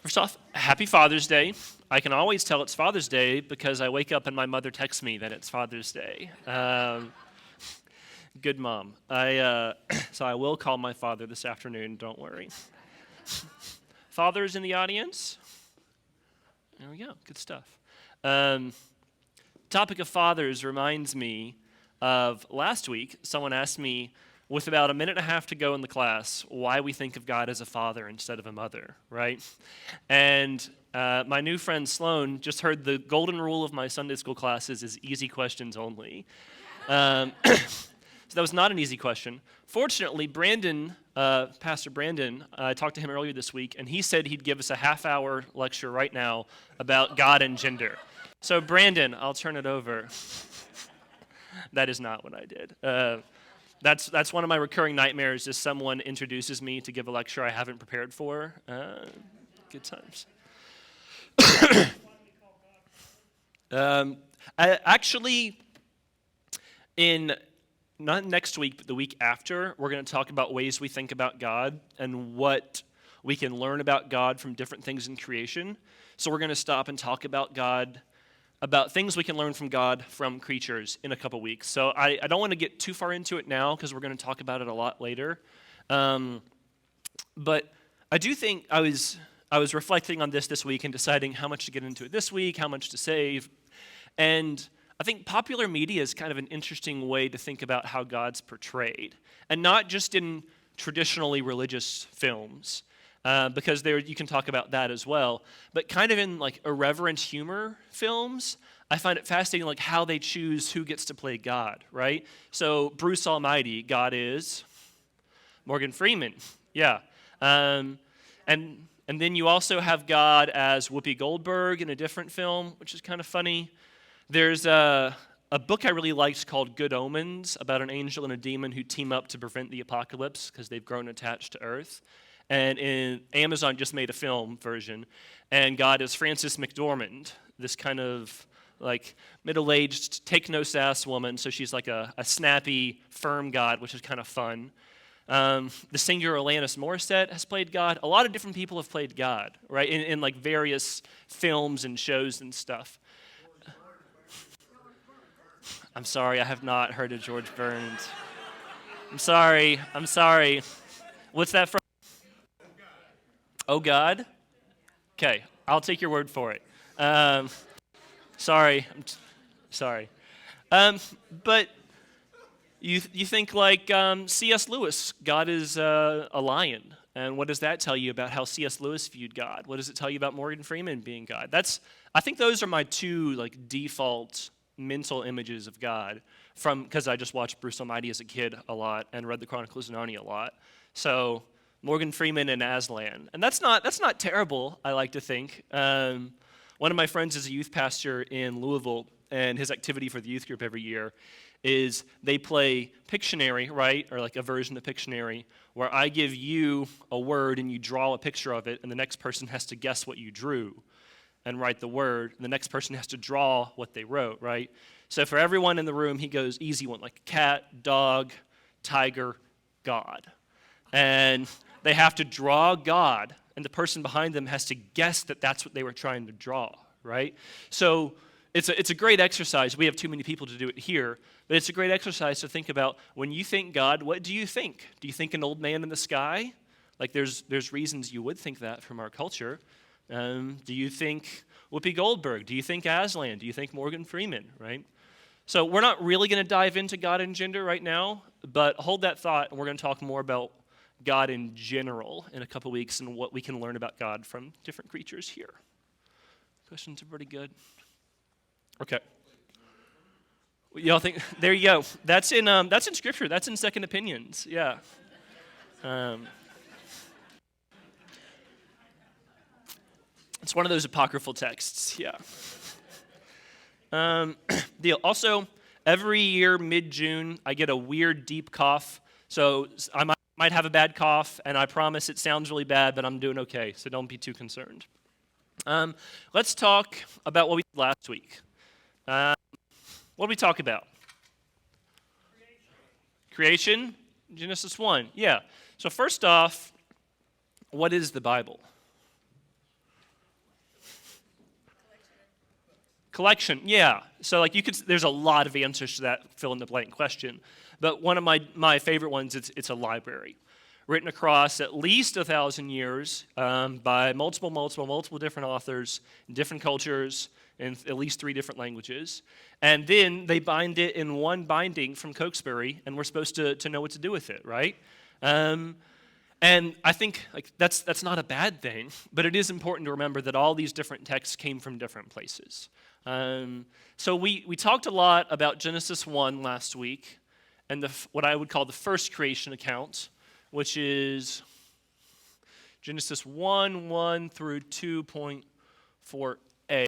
First off, happy Father's Day. I can always tell it's Father's Day because I wake up and my mother texts me that it's Father's Day. Good mom. So I will call my father this afternoon, don't worry. Fathers in the audience? There we go, good stuff. Topic of fathers reminds me of last week, someone asked me, with about a minute and a half to go in the class, why we think of God as a father instead of a mother, right? And my new friend Sloan just heard the golden rule of my Sunday school classes is easy questions only. So that was not an easy question. Fortunately, Brandon, Pastor Brandon, I talked to him earlier this week, and he said he'd give us a half-hour lecture right now about God and gender. So Brandon, I'll turn it over. That is not what I did. That's one of my recurring nightmares, is someone introduces me to give a lecture I haven't prepared for. Good times. Actually, not next week, but the week after, we're going to talk about ways we think about God and what we can learn about God from different things in creation. So we're going to stop and talk about God, about things we can learn from God from creatures in a couple weeks. So I don't want to get too far into it now because we're going to talk about it a lot later. But I do think I was reflecting on this week and deciding how much to get into it this week, how much to save. And I think popular media is kind of an interesting way to think about how God's portrayed. And not just in traditionally religious films, because there you can talk about that as well, but kind of in like irreverent humor films. I find it fascinating like how they choose who gets to play God, right? So Bruce Almighty, God is Morgan Freeman, yeah. And then you also have God as Whoopi Goldberg in a different film, which is kind of funny. There's a book I really liked called Good Omens about an angel and a demon who team up to prevent the apocalypse because they've grown attached to Earth. And Amazon just made a film version. And God is Frances McDormand, this kind of like middle-aged, take-no-sass woman. So she's like a snappy, firm God, which is kind of fun. The singer Alanis Morissette has played God. A lot of different people have played God, right, in like various films and shows and stuff. I'm sorry, I have not heard of George Burns. I'm sorry. What's that from? Oh, God? Okay, I'll take your word for it. Sorry. But you think like C.S. Lewis, God is a lion. And what does that tell you about how C.S. Lewis viewed God? What does it tell you about Morgan Freeman being God? I think those are my two like default mental images of God because I just watched Bruce Almighty as a kid a lot and read the Chronicles of Narnia a lot. So Morgan Freeman and Aslan. And that's not terrible, I like to think. One of my friends is a youth pastor in Louisville, and his activity for the youth group every year is they play Pictionary, right, or like a version of Pictionary, where I give you a word and you draw a picture of it, and the next person has to guess what you drew and write the word, and the next person has to draw what they wrote, right? So for everyone in the room, he goes easy one, like cat, dog, tiger, God. And they have to draw God, and the person behind them has to guess that that's what they were trying to draw, right? So it's a great exercise. We have too many people to do it here, but it's a great exercise to think about when you think God, what do you think? Do you think an old man in the sky? Like there's reasons you would think that from our culture. Do you think Whoopi Goldberg? Do you think Aslan? Do you think Morgan Freeman, right? So we're not really going to dive into God and gender right now, but hold that thought, and we're going to talk more about God in general in a couple weeks and what we can learn about God from different creatures here. Questions are pretty good. Okay. Y'all think? There you go. That's in Scripture. That's in Second Opinions. Yeah. It's one of those apocryphal texts, yeah. Deal. Also, every year, mid-June, I get a weird, deep cough. So I might have a bad cough, and I promise it sounds really bad, but I'm doing okay, so don't be too concerned. Let's talk about what we did last week. What did we talk about? Creation? Genesis 1, yeah. So first off, what is the Bible? Collection, yeah. So like there's a lot of answers to that fill in the blank question. But one of my favorite ones, it's a library. Written across at least 1,000 years by multiple different authors in different cultures in at least 3 different languages. And then they bind it in one binding from Cokesbury, and we're supposed to know what to do with it, right? And I think like that's not a bad thing, but it is important to remember that all these different texts came from different places. So we talked a lot about Genesis 1 last week, and what I would call the first creation account, which is Genesis 1 through 2.4a.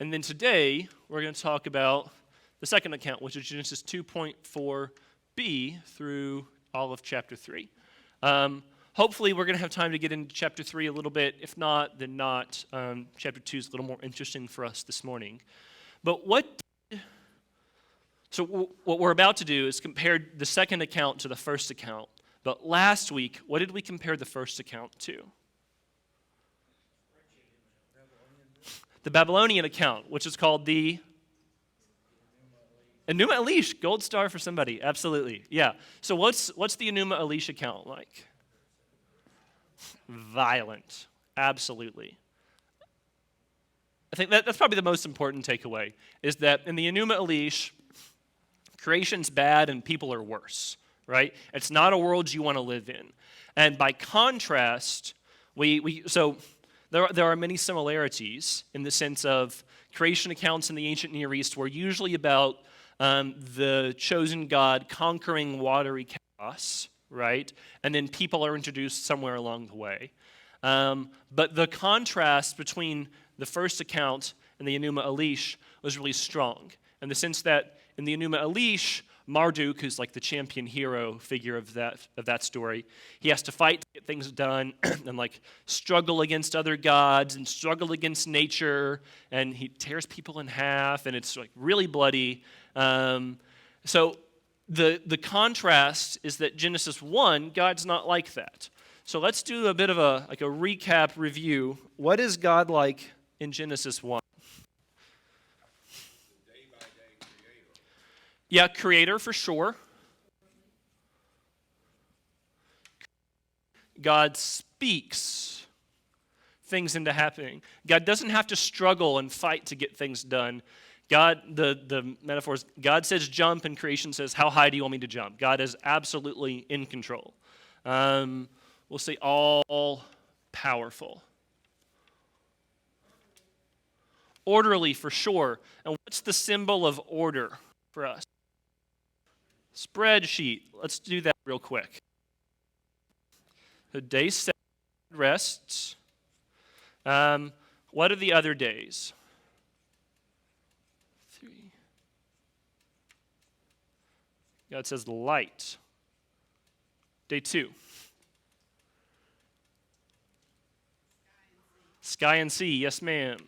And then today, we're going to talk about the second account, which is Genesis 2.4b through all of chapter 3. Hopefully, we're going to have time to get into chapter 3 a little bit. If not, then not. Chapter 2 is a little more interesting for us this morning. But what we're about to do is compare the second account to the first account. But last week, what did we compare the first account to? The Babylonian account, which is called the Enuma Elish. Gold star for somebody, absolutely. Yeah. So what's the Enuma Elish account like? Violent, absolutely. I think that's probably the most important takeaway, is that in the Enuma Elish, creation's bad and people are worse, right? It's not a world you want to live in. And by contrast, there are many similarities in the sense of creation accounts in the ancient Near East were usually about the chosen God conquering watery chaos, right? And then people are introduced somewhere along the way. But the contrast between the first account and the Enuma Elish was really strong, in the sense that in the Enuma Elish, Marduk, who's like the champion hero figure of that story, he has to fight to get things done and like struggle against other gods and struggle against nature, and he tears people in half, and it's like really bloody. So the contrast is that Genesis 1, God's not like that. So let's do a bit of a recap review. What is God like in Genesis 1? Yeah, creator for sure. God speaks things into happening. God doesn't have to struggle and fight to get things done. God, the metaphor is, God says jump and creation says, how high do you want me to jump? God is absolutely in control. We'll say all powerful. Orderly for sure. And what's the symbol of order for us? Spreadsheet. Let's do that real quick. So day 7 rests. What are the other days? 3. God says light. Day 2. Sky and sea. Yes, ma'am.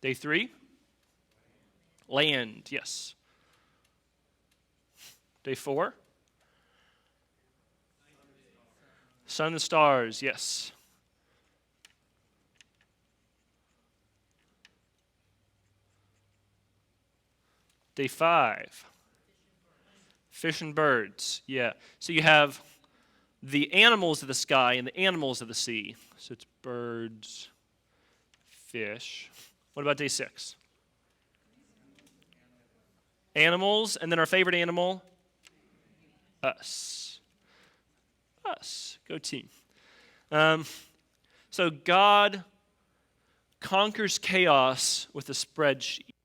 Day 3. Land, yes. Day 4. Sun and stars, yes. Day 5. Fish and birds, yeah. So you have the animals of the sky and the animals of the sea. So it's birds, fish. What about day 6? Animals, and then our favorite animal? Us. Us. Go team. So God conquers chaos with a spreadsheet.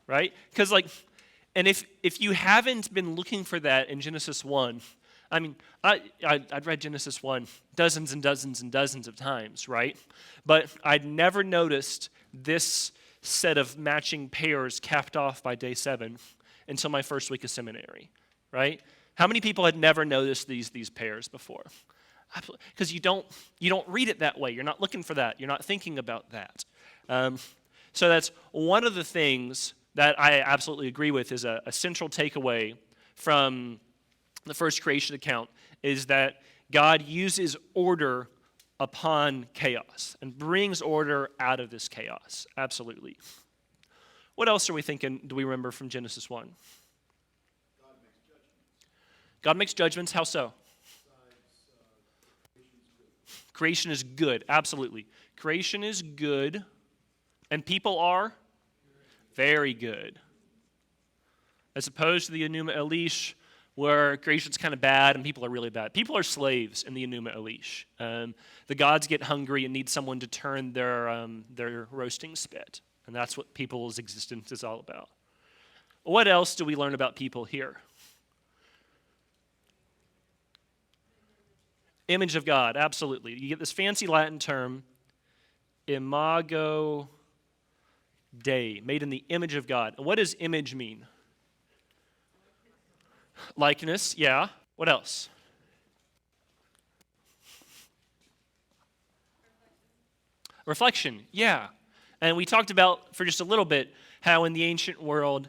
Right? Because and if you haven't been looking for that in Genesis 1, I mean, I'd read Genesis 1 dozens and dozens and dozens of times, right? But I'd never noticed this set of matching pairs capped off by day 7 until my first week of seminary, right? How many people had never noticed these pairs before? Because you don't read it that way. You're not looking for that. You're not thinking about that. So that's one of the things that I absolutely agree with is a central takeaway from the first creation account, is that God uses order upon chaos and brings order out of this chaos. Absolutely. What else are we thinking, do we remember from Genesis 1? God makes judgments. How so? Creation is good. Absolutely. Creation is good. And people are very good. As opposed to the Enuma Elish, where creation's kind of bad and people are really bad. People are slaves in the Enuma Elish. The gods get hungry and need someone to turn their roasting spit. And that's what people's existence is all about. What else do we learn about people here? Image of God, absolutely. You get this fancy Latin term, imago Dei, made in the image of God. And what does image mean? Likeness, yeah. What else? Reflection, yeah. And we talked about, for just a little bit, how in the ancient world,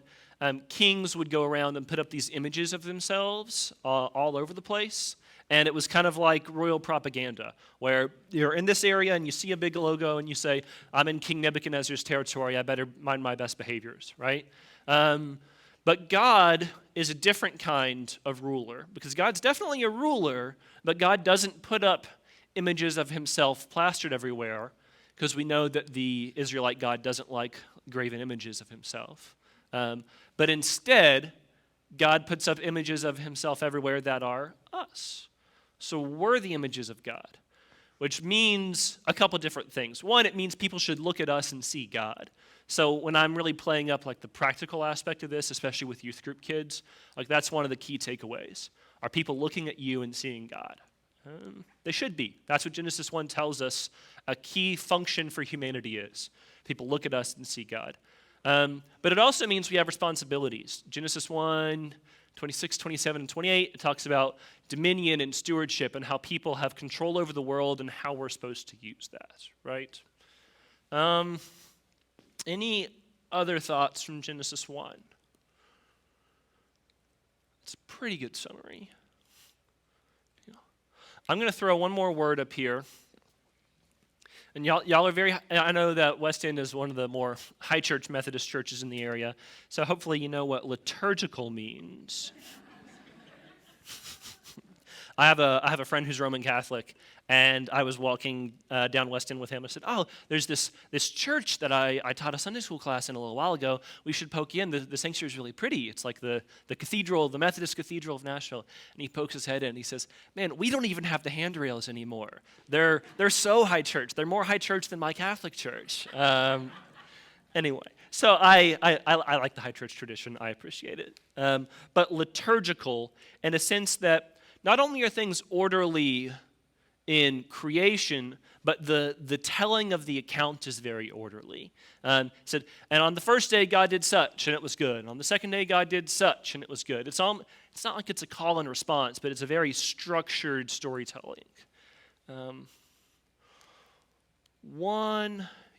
kings would go around and put up these images of themselves all over the place. And it was kind of like royal propaganda, where you're in this area and you see a big logo and you say, I'm in King Nebuchadnezzar's territory, I better mind my best behaviors, right? But God is a different kind of ruler, because God's definitely a ruler, but God doesn't put up images of himself plastered everywhere, because we know that the Israelite God doesn't like graven images of himself. But instead, God puts up images of himself everywhere that are us. So we're the images of God, which means a couple different things. One, it means people should look at us and see God. So when I'm really playing up like the practical aspect of this, especially with youth group kids, like that's one of the key takeaways. Are people looking at you and seeing God? They should be. That's what Genesis 1 tells us a key function for humanity is. People look at us and see God. But it also means we have responsibilities. Genesis 1, 26, 27, and 28, it talks about dominion and stewardship and how people have control over the world and how we're supposed to use that, right? Any other thoughts from Genesis 1? It's a pretty good summary. I'm going to throw one more word up here. And y'all are very, I know that West End is one of the more high church Methodist churches in the area, so hopefully you know what liturgical means. I have a friend who's Roman Catholic, and I was walking down West End with him. I said, oh, there's this church that I taught a Sunday school class in a little while ago. We should poke you in. The sanctuary is really pretty. It's like the cathedral, the Methodist Cathedral of Nashville. And he pokes his head in, and he says, man, we don't even have the handrails anymore. They're so high church. They're more high church than my Catholic church. Anyway, so I like the high church tradition. I appreciate it. But liturgical in a sense that not only are things orderly in creation, but the telling of the account is very orderly. Said, and on the first day God did such, and it was good. And on the second day God did such, and it was good. It's not like it's a call and response, but it's a very structured storytelling.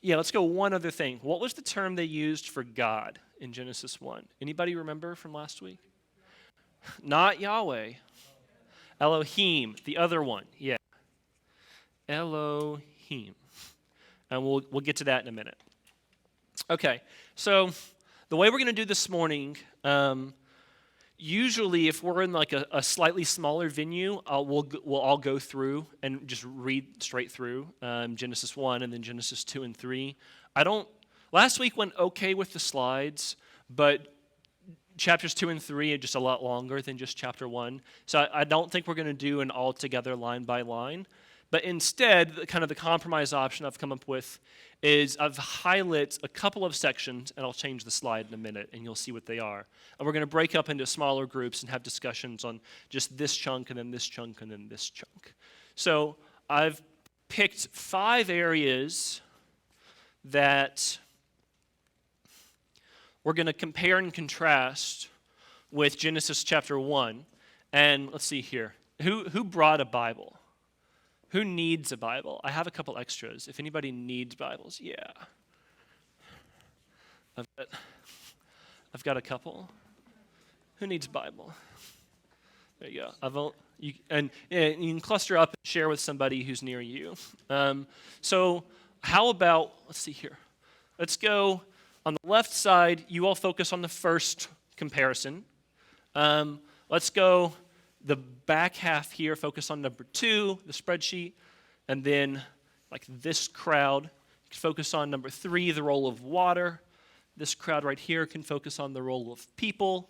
Let's go one other thing. What was the term they used for God in Genesis 1? Anybody remember from last week? Not Yahweh. Elohim, the other one, yeah. Elohim. And we'll get to that in a minute. Okay, so the way we're going to do this morning, usually if we're in like a slightly smaller venue, we'll all go through and just read straight through Genesis 1 and then Genesis 2 and 3. Last week went okay with the slides, but chapters 2 and 3 are just a lot longer than just chapter 1. So I don't think we're going to do an all-together line by line. But instead, kind of the compromise option I've come up with is I've highlighted a couple of sections, and I'll change the slide in a minute, and you'll see what they are. And we're going to break up into smaller groups and have discussions on just this chunk, and then this chunk, and then this chunk. So I've picked 5 areas that we're going to compare and contrast with Genesis chapter 1. And let's see here. Who brought a Bible? Who needs a Bible? I have a couple extras. If anybody needs Bibles, yeah. I've got a couple. Who needs a Bible? There you go. And you can cluster up and share with somebody who's near you. So how about, let's see here. Let's go on the left side. You all focus on the first comparison. Let's go the back half here, focus on number 2, the spreadsheet. And then like this crowd can focus on number 3, the role of water. This crowd right here can focus on the role of people.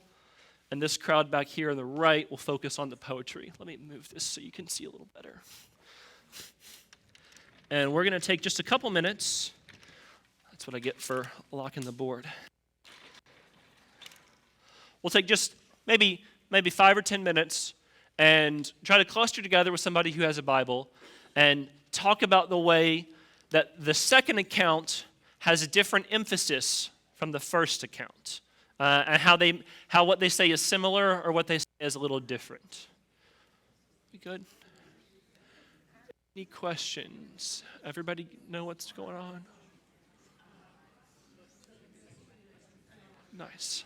And this crowd back here on the right will focus on the poetry. Let me move this so you can see a little better. And we're going to take just a couple minutes. That's what I get for locking the board. We'll take just maybe 5 or 10 minutes and try to cluster together with somebody who has a Bible and talk about the way that the second account has a different emphasis from the first account. And how what they say is similar or what they say is a little different. We good? Any questions? Everybody know what's going on? Nice.